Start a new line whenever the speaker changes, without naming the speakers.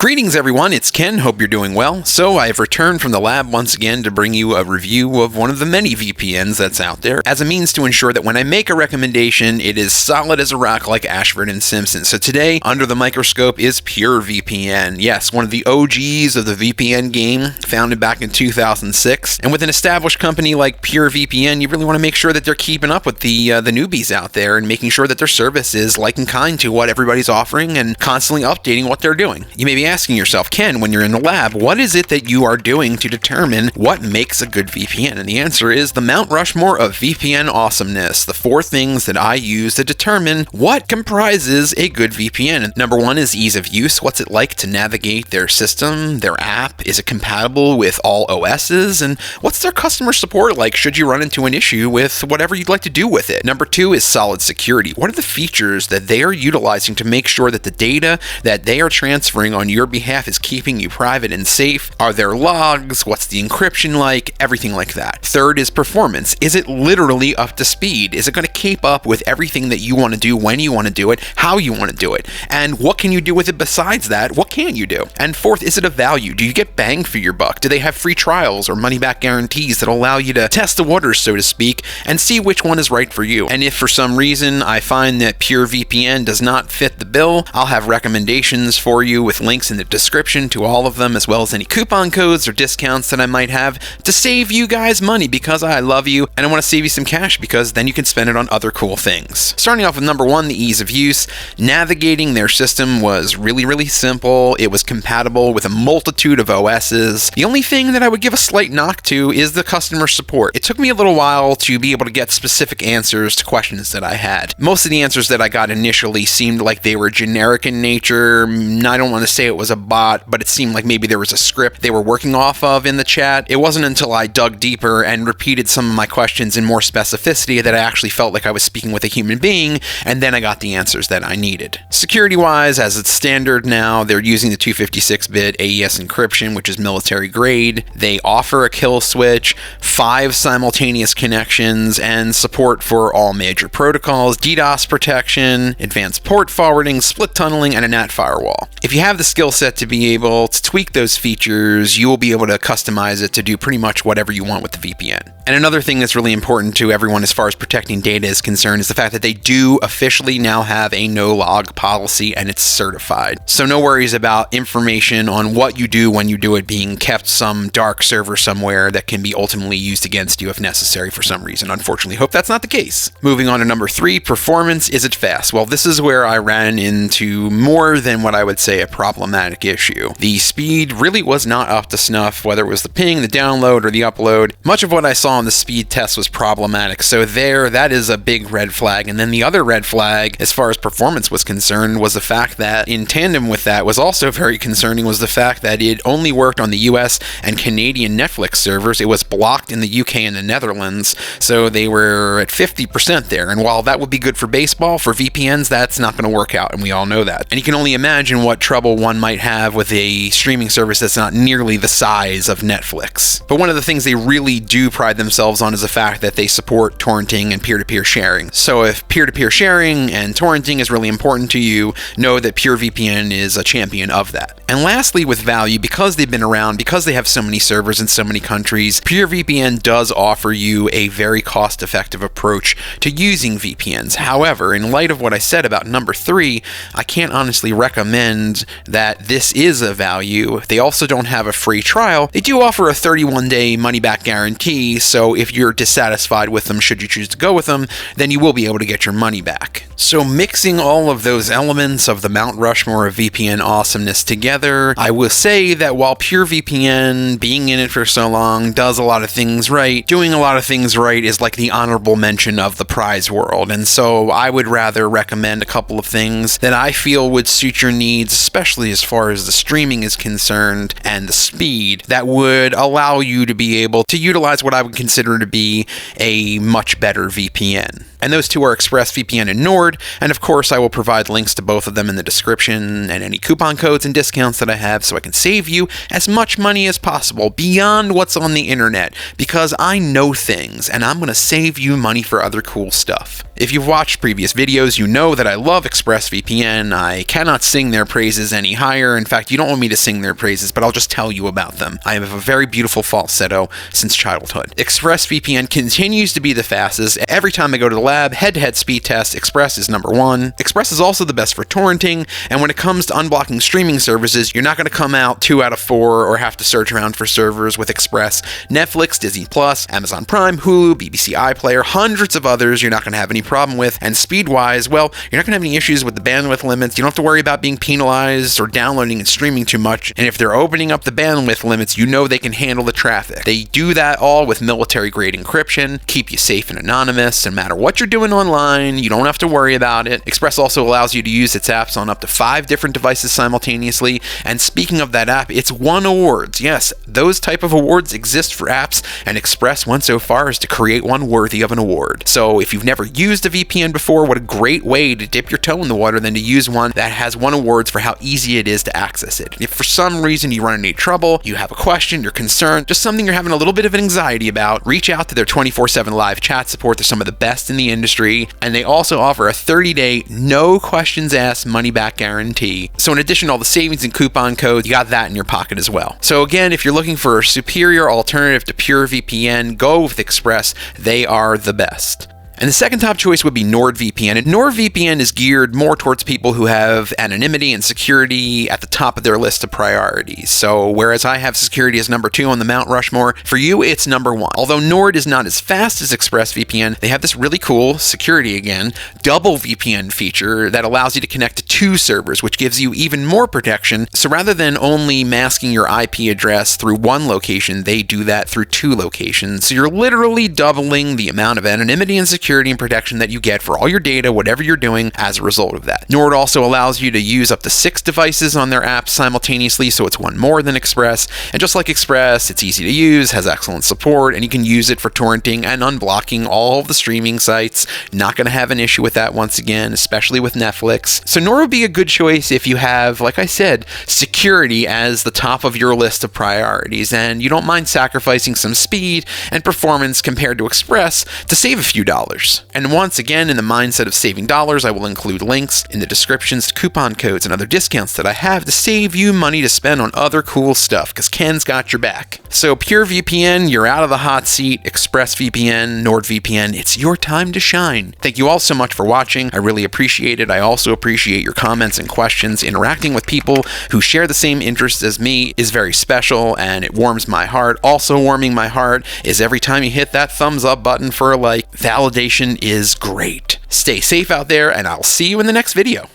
Greetings everyone, it's Ken, hope you're doing well. So I have returned from the lab once again to bring you a review of one of the many VPNs that's out there, as a means to ensure that when I make a recommendation, it is solid as a rock like Ashford and Simpson. So today, under the microscope is PureVPN. Yes, one of the OGs of the VPN game, founded back in 2006. And with an established company like PureVPN, you really want to make sure that they're keeping up with the newbies out there and making sure that their service is like and kind to what everybody's offering and constantly updating what they're doing. You may be asking yourself, Ken, when you're in the lab, what is it that you are doing to determine what makes a good VPN? And the answer is the Mount Rushmore of VPN awesomeness, the 4 things that I use to determine what comprises a good VPN. Number 1 is ease of use. What's it like to navigate their system, their app? Is it compatible with all OSs? And what's their customer support like should you run into an issue with whatever you'd like to do with it? Number 2 is solid security. What are the features that they are utilizing to make sure that the data that they are transferring on your behalf is keeping you private and safe? Are there logs? What's the encryption like? Everything like that. Third is performance. Is it literally up to speed? Is it going to keep up with everything that you want to do, when you want to do it, how you want to do it? And what can you do with it besides that? What can you do? And fourth, is it a value? Do you get bang for your buck? Do they have free trials or money back guarantees that allow you to test the waters, so to speak, and see which one is right for you? And if for some reason I find that PureVPN does not fit the bill, I'll have recommendations for you with links in the description to all of them, as well as any coupon codes or discounts that I might have to save you guys money because I love you and I want to save you some cash because then you can spend it on other cool things. Starting off with number 1, the ease of use. Navigating their system was really simple. It was compatible with a multitude of OSs. The only thing that I would give a slight knock to is the customer support. It took me a little while to be able to get specific answers to questions that I had. Most of the answers that I got initially seemed like they were generic in nature. I don't want to say it was a bot, but it seemed like maybe there was a script they were working off of in the chat. It wasn't until I dug deeper and repeated some of my questions in more specificity that I actually felt like I was speaking with a human being, and then I got the answers that I needed. Security-wise, as it's standard now, they're using the 256-bit AES encryption, which is military grade. They offer a kill switch, 5 simultaneous connections, and support for all major protocols, DDoS protection, advanced port forwarding, split tunneling, and a NAT firewall. If you have the skill set to be able to tweak those features, you will be able to customize it to do pretty much whatever you want with the VPN. And another thing that's really important to everyone as far as protecting data is concerned is the fact that they do officially now have a no-log policy and it's certified. So no worries about information on what you do when you do it being kept some dark server somewhere that can be ultimately used against you if necessary for some reason. Unfortunately, hope that's not the case. Moving on to number 3, performance. Is it fast? Well, this is where I ran into more than what I would say a problematic issue. The speed really was not up to snuff, whether it was the ping, the download, or the upload. Much of what I saw on the speed test was problematic, so that is a big red flag. And then the other red flag, as far as performance was concerned, was the fact that in tandem with that was also very concerning was the fact that it only worked on the US and Canadian Netflix servers. It was blocked in the UK and the Netherlands, so they were at 50% there. And while that would be good for baseball, for VPNs, that's not going to work out, and we all know that. And you can only imagine what trouble one might have with a streaming service that's not nearly the size of Netflix. But one of the things they really do pride themselves on is the fact that they support torrenting and peer-to-peer sharing. So if peer-to-peer sharing and torrenting is really important to you, know that PureVPN is a champion of that. And lastly, with value, because they've been around, because they have so many servers in so many countries, PureVPN does offer you a very cost-effective approach to using VPNs. However, in light of what I said about number 3, I can't honestly recommend that this is a value. They also don't have a free trial. They do offer a 31-day money-back guarantee, so if you're dissatisfied with them, should you choose to go with them, then you will be able to get your money back. So mixing all of those elements of the Mount Rushmore of VPN awesomeness together, I will say that while PureVPN, being in it for so long, does a lot of things right, doing a lot of things right is like the honorable mention of the prize world. And so I would rather recommend a couple of things that I feel would suit your needs, especially as far as the streaming is concerned and the speed, that would allow you to be able to utilize what I would consider to be a much better VPN. And those two are ExpressVPN and Nord, and of course I will provide links to both of them in the description and any coupon codes and discounts that I have so I can save you as much money as possible beyond what's on the internet, because I know things and I'm going to save you money for other cool stuff. If you've watched previous videos, you know that I love ExpressVPN. I cannot sing their praises any higher. In fact, you don't want me to sing their praises, but I'll just tell you about them. I have a very beautiful falsetto since childhood. ExpressVPN continues to be the fastest. Every time I go to the lab, head-to-head speed test, Express is number one. Express is also the best for torrenting, and when it comes to unblocking streaming services, you're not going to come out 2 out of 4 or have to search around for servers with Express. Netflix, Disney+, Amazon Prime, Hulu, BBC iPlayer, hundreds of others you're not going to have any problem with. And speed-wise, well, you're not going to have any issues with the bandwidth limits. You don't have to worry about being penalized or downloading and streaming too much. And if they're opening up the bandwidth limits, you know they can handle the traffic. They do that all with military-grade encryption, keep you safe and anonymous. No matter what you're doing online, you don't have to worry about it. Express also allows you to use its apps on up to 5 different devices simultaneously. And speaking of that app, it's won awards. Yes, those type of awards exist for apps, and Express went so far as to create one worthy of an award. So if you've never used a VPN before, what a great way to dip your toe in the water than to use one that has won awards for how easy it is to access it. If for some reason you run into trouble, you have a question, you're concerned, just something you're having a little bit of an anxiety about, reach out to their 24/7 live chat support. They're some of the best in the industry, and they also offer a 30-day, no questions asked money-back guarantee. So in addition to all the savings and coupon codes, you got that in your pocket as well. So again, if you're looking for a superior alternative to PureVPN, go with Express. They are the best. And the second top choice would be NordVPN. And NordVPN is geared more towards people who have anonymity and security at the top of their list of priorities. So whereas I have security as number 2 on the Mount Rushmore, for you it's number 1. Although Nord is not as fast as ExpressVPN, they have this really cool, security again, double VPN feature that allows you to connect to 2 servers, which gives you even more protection. So rather than only masking your IP address through 1 location, they do that through 2 locations. So you're literally doubling the amount of anonymity and security and protection that you get for all your data, whatever you're doing, as a result of that. Nord also allows you to use up to 6 devices on their app simultaneously, so it's one more than Express. And just like Express, it's easy to use, has excellent support, and you can use it for torrenting and unblocking all of the streaming sites. Not going to have an issue with that once again, especially with Netflix. So Nord would be a good choice if you have, like I said, security as the top of your list of priorities, and you don't mind sacrificing some speed and performance compared to Express to save a few dollars. And once again, in the mindset of saving dollars, I will include links in the descriptions to coupon codes and other discounts that I have to save you money to spend on other cool stuff, because Ken's got your back. So PureVPN, you're out of the hot seat. ExpressVPN, NordVPN, it's your time to shine. Thank you all so much for watching. I really appreciate it. I also appreciate your comments and questions. Interacting with people who share the same interests as me is very special, and it warms my heart. Also warming my heart is every time you hit that thumbs up button for a like. Validation is great. Stay safe out there, and I'll see you in the next video.